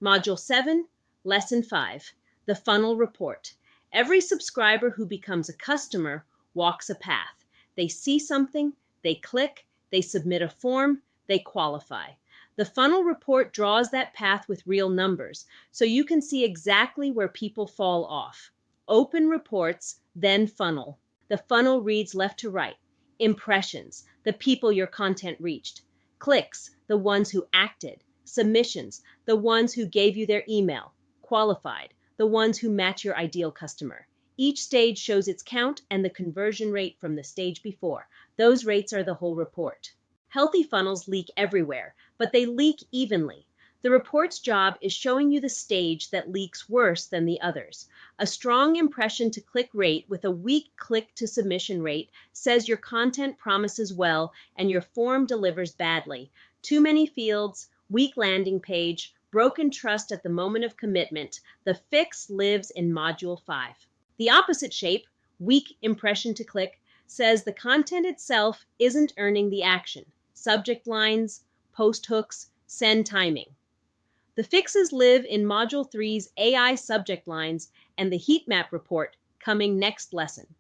Module 7, Lesson 5, the funnel report. Every subscriber who becomes a customer walks a path. They see something, they click, they submit a form, they qualify. The funnel report draws that path with real numbers, so you can see exactly where people fall off. Open reports, then funnel. The funnel reads left to right. Impressions, the people your content reached. Clicks, the ones who acted. Submissions, the ones who gave you their email. Qualified, the ones who match your ideal customer. Each stage shows its count and the conversion rate from the stage before. Those rates are the whole report. Healthy funnels leak everywhere, but they leak evenly. The report's job is showing you the stage that leaks worse than the others. A strong impression to click rate with a weak click to submission rate says your content promises well and your form delivers badly. Too many fields, weak landing page, broken trust at the moment of commitment. The fix lives in Module 5. The opposite shape, weak impression to click, says the content itself isn't earning the action. Subject lines, post hooks, send timing. The fixes live in Module 3's AI subject lines and the heat map report coming next lesson.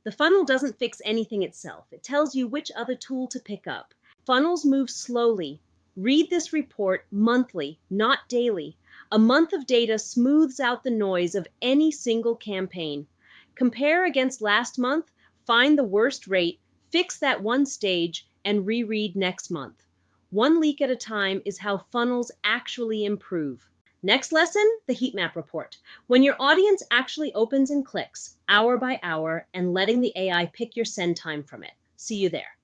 The funnel doesn't fix anything itself. It tells you which other tool to pick up. Funnels move slowly. Read this report monthly, not daily. A month of data smooths out the noise of any single campaign. Compare against last month, find the worst rate, fix that one stage, and reread next month. One leak at a time is how funnels actually improve. Next lesson, the heat map report. When your audience actually opens and clicks, hour by hour, and letting the AI pick your send time from it. See you there.